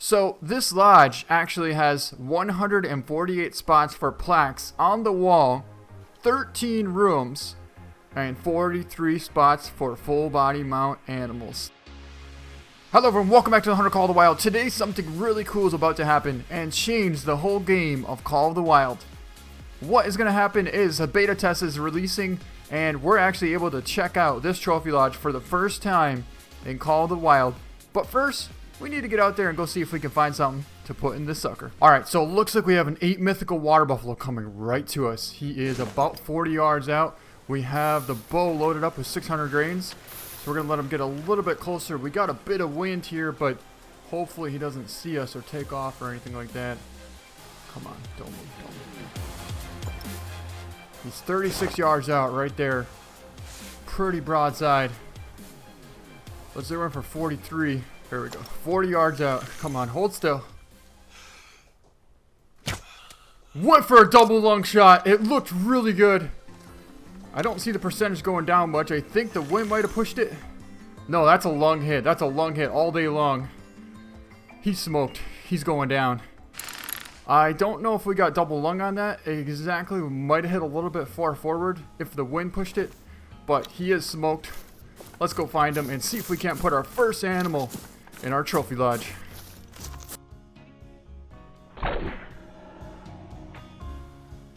So this lodge actually has 148 spots for plaques on the wall, 13 rooms, and 43 spots for full body mount animals. Hello everyone, welcome back to the Hunter Call of the Wild. Today something really cool is about to happen and change the whole game of Call of the Wild. What is going to happen is a beta test is releasing and we're actually able to check out this trophy lodge for the first time in Call of the Wild. But first, we need to get out there and go see if we can find something to put in this sucker. Alright, so it looks like we have an 8 mythical water buffalo coming right to us. He is about 40 yards out. We have the bow loaded up with 600 grains. So we're going to let him get a little bit closer. We got a bit of wind here, but hopefully he doesn't see us or take off or anything like that. Come on, don't move, don't move. He's 36 yards out right there. Pretty broadside. Let's zero in for 43. There we go. 40 yards out. Come on, hold still. Went for a double lung shot. It looked really good. I don't see the percentage going down much. I think the wind might have pushed it. No, that's a lung hit. That's a lung hit all day long. He's smoked. He's going down. I don't know if we got double lung on that. Exactly. We might have hit a little bit far forward if the wind pushed it. But he is smoked. Let's go find him and see if we can't put our first animal in our trophy lodge.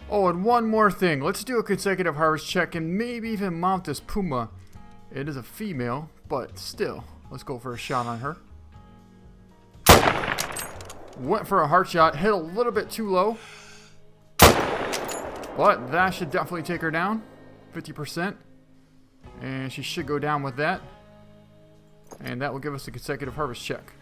Oh, and one more thing. Let's do a consecutive harvest check and maybe even mount this puma. It is a female, but still. Let's go for a shot on her. Went for a heart shot. Hit a little bit too low. But that should definitely take her down. 50%. And she should go down with that. And that will give us a consecutive harvest check.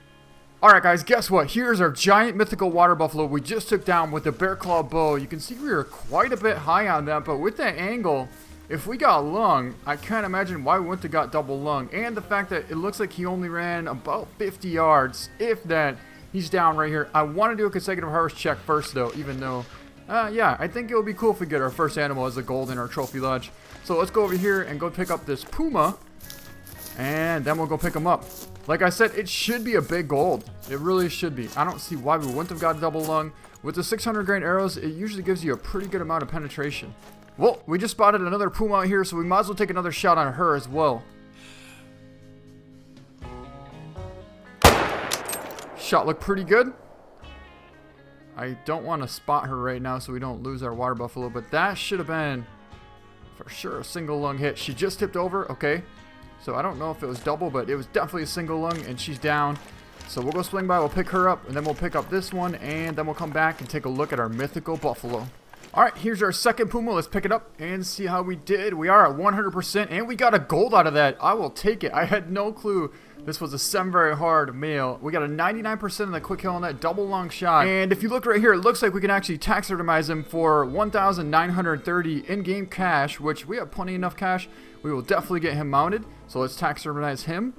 Alright guys, guess what? Here's our giant mythical water buffalo we just took down with the bear claw bow. You can see we were quite a bit high on that, but with that angle, if we got lung, I can't imagine why we wouldn't have got double lung. And the fact that it looks like he only ran about 50 yards, if that. He's down right here. I want to do a consecutive harvest check first though, even though, yeah, I think it would be cool if we get our first animal as a gold in our trophy lodge. So let's go over here and go pick up this puma, and then we'll go pick him up. Like I said, it should be a big gold. It really should be. I don't see why we wouldn't have got double lung. With the 600 grain arrows, it usually gives you a pretty good amount of penetration. Well, we just spotted another puma out here, so we might as well take another shot on her as well. Shot looked pretty good. I don't want to spot her right now so we don't lose our water buffalo, but that should have been for sure a single lung hit. She just tipped over. Okay. So I don't know if it was double, but it was definitely a single lung, and she's down. So we'll go swing by, we'll pick her up, and then we'll pick up this one, and then we'll come back and take a look at our mythical buffalo. Alright, here's our second puma. Let's pick it up and see how we did. We are at 100%, and we got a gold out of that. I will take it. I had no clue this was a 7 very hard male. We got a 99% on the quick kill on that double long shot. And if you look right here, it looks like we can actually taxidermize him for 1,930 in-game cash, which we have plenty enough cash. We will definitely get him mounted. So let's taxidermize him.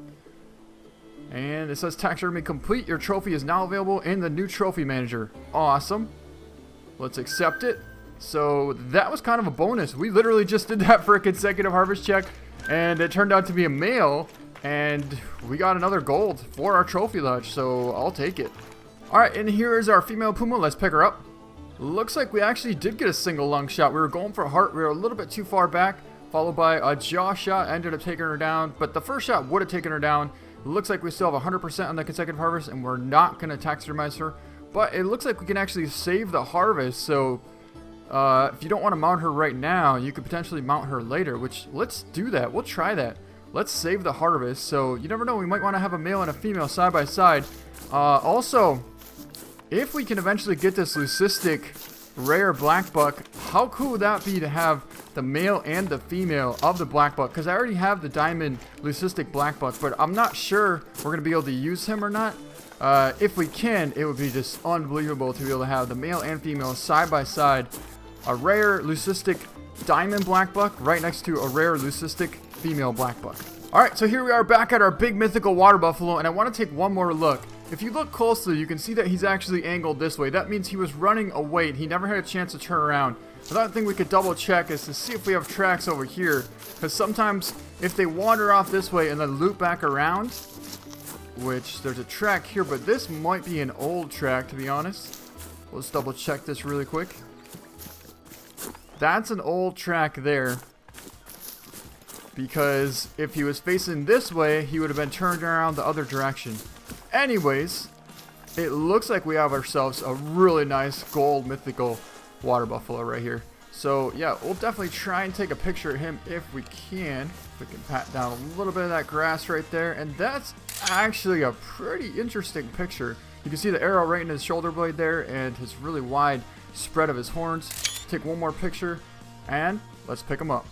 And it says taxidermy complete. Your trophy is now available in the new trophy manager. Awesome. Let's accept it. So that was kind of a bonus. We literally just did that for a consecutive harvest check, and it turned out to be a male, and we got another gold for our trophy lodge, so I'll take it. Alright, and here is our female puma. Let's pick her up. Looks like we actually did get a single lung shot. We were going for a heart. We were a little bit too far back, followed by a jaw shot. Ended up taking her down, but the first shot would have taken her down. Looks like we still have 100% on the consecutive harvest, and we're not going to taxidermize her. But it looks like we can actually save the harvest, so if you don't want to mount her right now, you could potentially mount her later, which, let's do that. We'll try that. Let's save the harvest, so you never know, we might want to have a male and a female side by side. Also, if we can eventually get this leucistic rare black buck, how cool would that be to have the male and the female of the black buck? Because I already have the diamond leucistic black buck, but I'm not sure we're going to be able to use him or not. If we can, it would be just unbelievable to be able to have the male and female side by side. A rare leucistic diamond black buck right next to a rare leucistic female black buck. Alright, so here we are back at our big mythical water buffalo, and I want to take one more look. If you look closely, you can see that he's actually angled this way. That means he was running away. He never had a chance to turn around. Another thing we could double check is to see if we have tracks over here, because sometimes if they wander off this way and then loop back around, which there's a track here, but this might be an old track, to be honest. Let's double check this really quick. That's an old track there, because if he was facing this way, he would have been turned around the other direction. Anyways, it looks like we have ourselves a really nice gold mythical water buffalo right here. So yeah, we'll definitely try and take a picture of him if we can. We can pat down a little bit of that grass right there, and that's actually a pretty interesting picture. You can see the arrow right in his shoulder blade there and his really wide spread of his horns. Take one more picture and let's pick him up.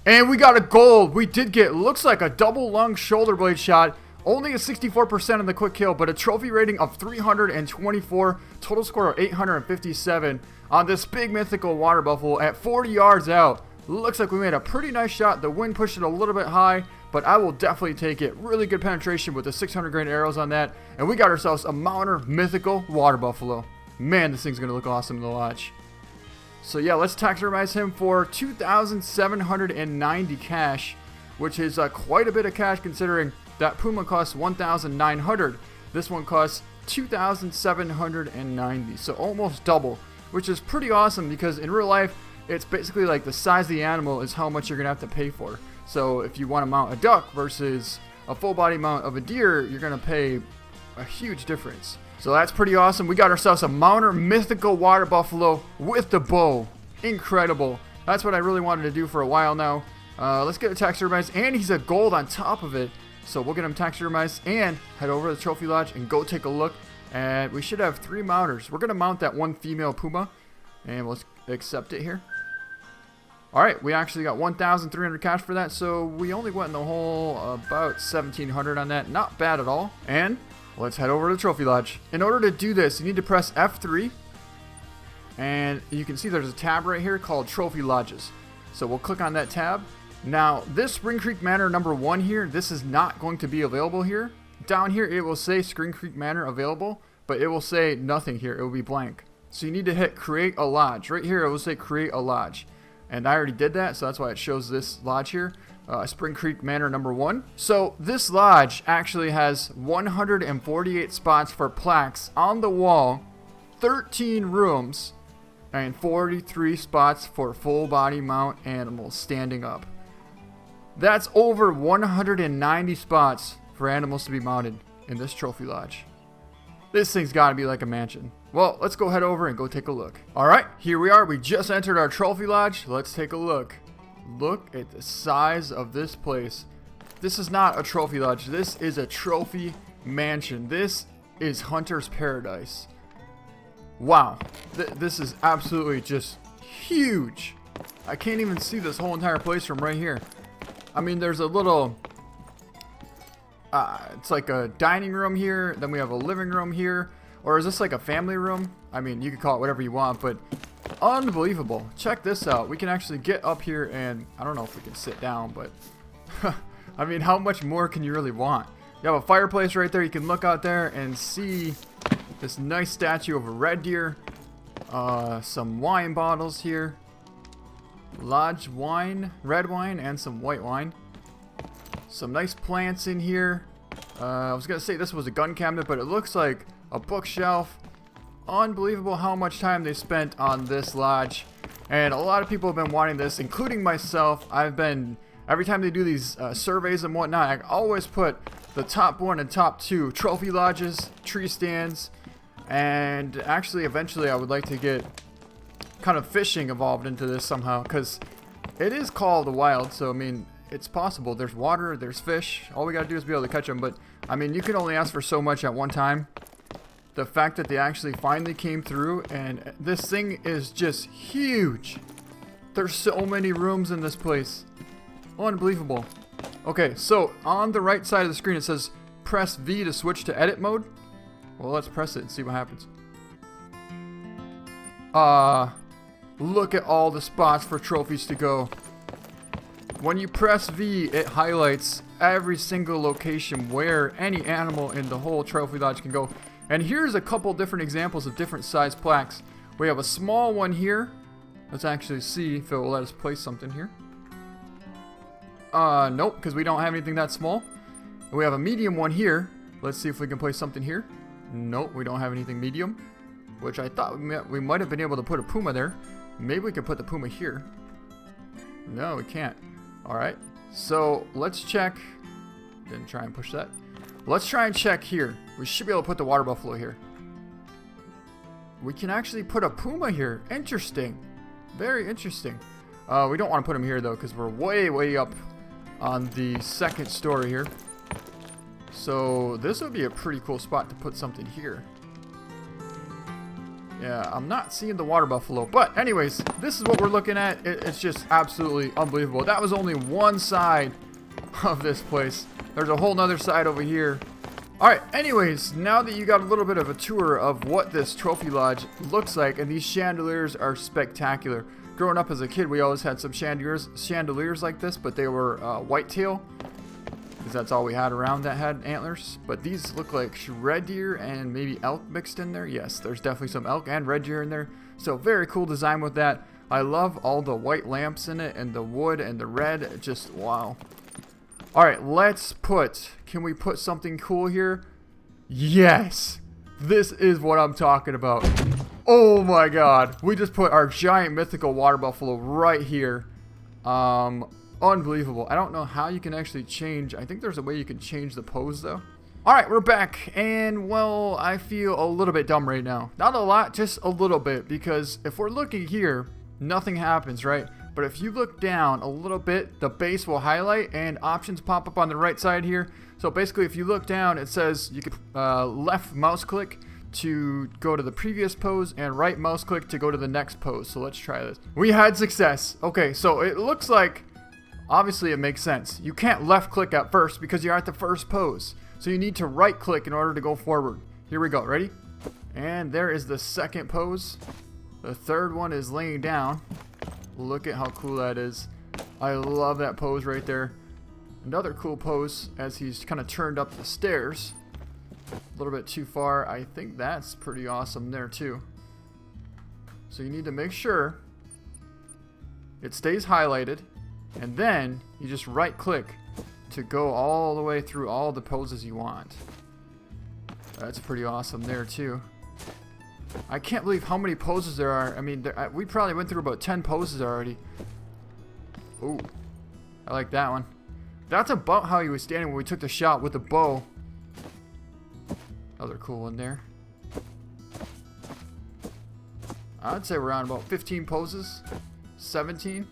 And we got a gold. We did get, looks like a double lung shoulder blade shot. Only a 64% on the quick kill, but a trophy rating of 324, total score of 857 on this big mythical water buffalo at 40 yards out. Looks like we made a pretty nice shot. The wind pushed it a little bit high, but I will definitely take it. Really good penetration with the 600 grain arrows on that, and we got ourselves a mounter mythical water buffalo. Man, this thing's gonna look awesome in the lodge. So yeah, let's taxidermize him for 2,790 cash, which is quite a bit of cash considering that puma costs 1,900. This one costs 2,790, so almost double, which is pretty awesome because in real life, it's basically like the size of the animal is how much you're gonna have to pay for. So if you want to mount a duck versus a full body mount of a deer, you're gonna pay a huge difference. So that's pretty awesome. We got ourselves a mounter mythical water buffalo with the bow. Incredible. That's what I really wanted to do for a while now. Let's get it taxidermized, and he's a gold on top of it. So we'll get him taxidermized and head over to the trophy lodge and go take a look. And we should have 3 mounters. We're gonna mount that one female puma, and let's accept it here. All right, we actually got 1,300 cash for that, so we only went in the hole about 1,700 on that. Not bad at all. And let's head over to the trophy lodge. In order to do this, you need to press F3, and you can see there's a tab right here called Trophy Lodges. So we'll click on that tab. Now, this Spring Creek Manor number 1 here, this is not going to be available here. Down here, it will say Spring Creek Manor available, but it will say nothing here. It will be blank. So you need to hit Create a Lodge. Right here, it will say Create a Lodge. And I already did that, so that's why it shows this lodge here. Spring Creek Manor number 1. So this lodge actually has 148 spots for plaques on the wall, 13 rooms, and 43 spots for full body mount animals standing up. That's over 190 spots for animals to be mounted in this trophy lodge. This thing's got to be like a mansion. Well, let's go head over and go take a look. All right, here we are. We just entered our trophy lodge. Let's take a look. Look at the size of this place. This is not a trophy lodge. This is a trophy mansion. This is Hunter's Paradise. Wow. This is absolutely just huge. I can't even see this whole entire place from right here. I mean, there's a little... it's like a dining room here. Then we have a living room here. Or is this like a family room? I mean, you can call it whatever you want, but unbelievable. Check this out. We can actually get up here and I don't know if we can sit down, but I mean, how much more can you really want? You have a fireplace right there. You can look out there and see this nice statue of a red deer. Some wine bottles here. Lodge wine, red wine, and some white wine. Some nice plants in here. I was going to say this was a gun cabinet, but it looks like a bookshelf. Unbelievable how much time they spent on this lodge. And a lot of people have been wanting this, including myself. Every time they do these surveys and whatnot, I always put the top 1 and top 2 trophy lodges, tree stands, and actually eventually I would like to get kind of fishing involved into this somehow, because it is called the wild, so I mean, it's possible. There's water, there's fish. All we gotta do is be able to catch them, but I mean, you can only ask for so much at one time. The fact that they actually finally came through, and this thing is just huge. There's so many rooms in this place. Unbelievable. Okay, so on the right side of the screen it says press V to switch to edit mode. Well, let's press it and see what happens. Look at all the spots for trophies to go. When you press V, it highlights every single location where any animal in the whole trophy lodge can go. And here's a couple different examples of different size plaques. We have a small one here. Let's actually see if it will let us place something here. Nope, because we don't have anything that small. We have a medium one here. Let's see if we can place something here. Nope, we don't have anything medium, which I thought we might have been able to put a puma there. Maybe we could put the puma here. No, we can't. Alright, so let's check. Didn't try and push that. Let's try and check here. We should be able to put the water buffalo here. We can actually put a puma here. Interesting. Very interesting. We don't want to put him here though, because we're way up on the second story here. So this would be a pretty cool spot to put something here. Yeah, I'm not seeing the water buffalo. But anyways, this is what we're looking at. It's just absolutely unbelievable. That was only one side of this place. There's a whole nother side over here. Alright, anyways, now that you got a little bit of a tour of what this trophy lodge looks like, and these chandeliers are spectacular. Growing up as a kid, we always had some chandeliers like this, but they were whitetail, because that's all we had around that had antlers. But these look like red deer and maybe elk mixed in there. Yes, there's definitely some elk and red deer in there. So very cool design with that. I love all the white lamps in it and the wood and the red. Just wow. Alright, let's put... Can we put something cool here? Yes! This is what I'm talking about. Oh my god. We just put our giant mythical water buffalo right here. Unbelievable. I don't know how you can actually change. I think there's a way you can change the pose though. Alright, we're back. And well, I feel a little bit dumb right now. Not a lot, just a little bit. Because if we're looking here, nothing happens, right? But if you look down a little bit, the base will highlight and options pop up on the right side here. So basically, if you look down, it says you could left mouse click to go to the previous pose and right mouse click to go to the next pose. So let's try this. We had success. Okay, so it looks like, obviously it makes sense. You can't left click at first because you're at the first pose. So you need to right click in order to go forward. Here we go, ready? And there is the second pose. The third one is laying down. Look at how cool that is. I love that pose right there. Another cool pose as he's kind of turned up the stairs. A little bit too far. I think that's pretty awesome there too. So you need to make sure it stays highlighted. And then you just right click to go all the way through all the poses you want. That's pretty awesome there too. I can't believe how many poses there are. I mean, we probably went through about 10 poses already. Ooh, I like that one. That's about how he was standing when we took the shot with the bow. Another cool one there. I'd say we're on about 15 poses. 17.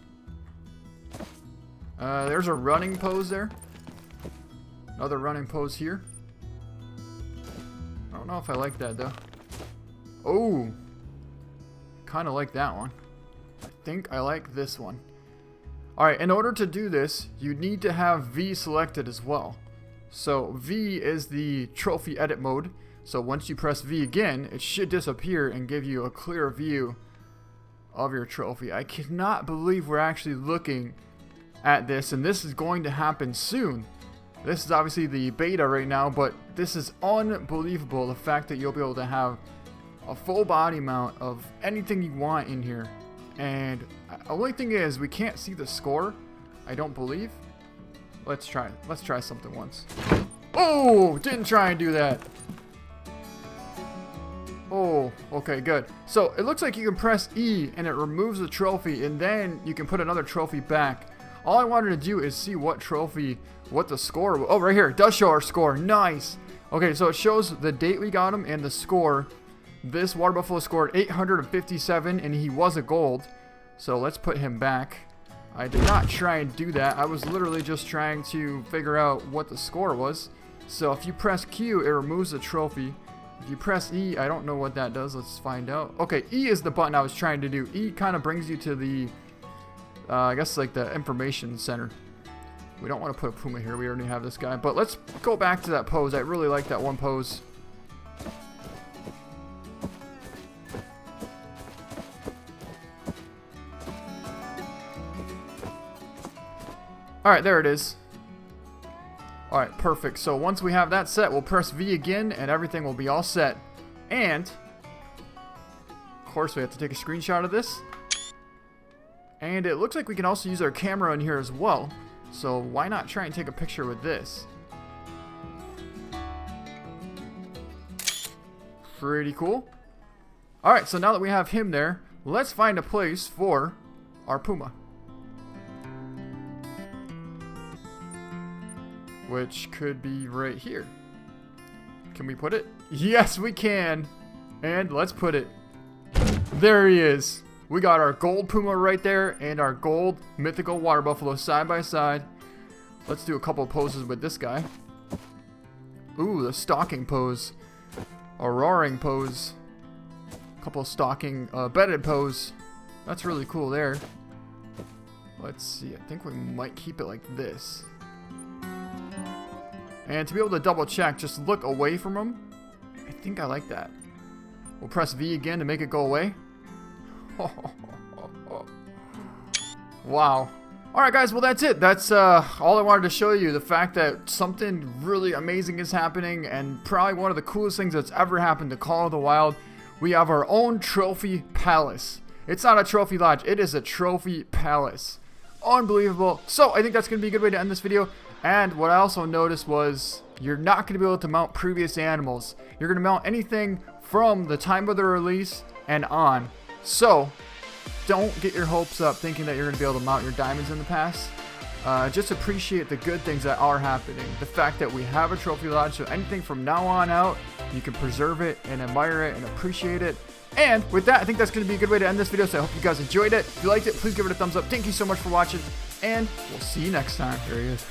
There's a running pose there. Another running pose here. I don't know if I like that though. Oh, kind of like that one. I think I like this one. Alright, in order to do this, you need to have V selected as well. So V is the trophy edit mode. So once you press V again, it should disappear and give you a clear view of your trophy. I cannot believe we're actually looking at this, and this is going to happen soon. This is obviously the beta right now, but this is unbelievable, the fact that you'll be able to have a full body mount of anything you want in here. And the only thing is, we can't see the score, I don't believe. Let's try something once. Oh, didn't try and do that. Oh, okay, good. So it looks like you can press E and it removes the trophy, and then you can put another trophy back. All I wanted to do is see what trophy, what the score. Oh, right here, it does show our score. Nice. Okay, so it shows the date we got him and the score. This water buffalo scored 857 and he was a gold. So let's put him back. I did not try and do that. I was literally just trying to figure out what the score was. So if you press Q, it removes the trophy. If you press E, I don't know what that does. Let's find out. Okay, E is the button I was trying to do. E kind of brings you to the, I guess like the information center. We don't want to put a puma here. We already have this guy. But let's go back to that pose. I really like that one pose. Alright, there it is. Alright, perfect. So once we have that set, we'll press V again and everything will be all set. And, of course, we have to take a screenshot of this. And it looks like we can also use our camera in here as well. So why not try and take a picture with this? Pretty cool. Alright, so now that we have him there, let's find a place for our Puma. Which could be right here. Can we put it? Yes, we can. And let's put it. There he is. We got our gold Puma right there and our gold mythical water buffalo side by side. Let's do a couple of poses with this guy. Ooh, the stalking pose. A roaring pose. A couple of stalking bedded pose. That's really cool there. Let's see. I think we might keep it like this. And to be able to double check, just look away from him. I think I like that. We'll press V again to make it go away. Wow. Alright guys, well that's it. That's all I wanted to show you. The fact that something really amazing is happening, and probably one of the coolest things that's ever happened to Call of the Wild. We have our own trophy palace. It's not a trophy lodge, it is a trophy palace. Unbelievable. So I think that's going to be a good way to end this video. And what I also noticed was you're not going to be able to mount previous animals. You're going to mount anything from the time of the release and on. So don't get your hopes up thinking that you're going to be able to mount your diamonds in the past. Just appreciate the good things that are happening. The fact that we have a trophy lodge, so anything from now on out, you can preserve it and admire it and appreciate it. And with that, I think that's going to be a good way to end this video, so I hope you guys enjoyed it. If you liked it, please give it a thumbs up. Thank you so much for watching, and we'll see you next time. There he is.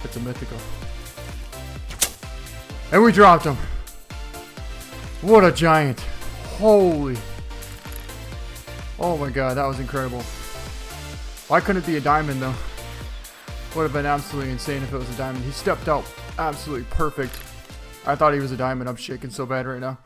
It's a mythical. And we dropped him. What a giant. Holy. Oh my god, that was incredible. Why couldn't it be a diamond though? Would have been absolutely insane if it was a diamond. He stepped out absolutely perfect. I thought he was a diamond. I'm shaking so bad right now.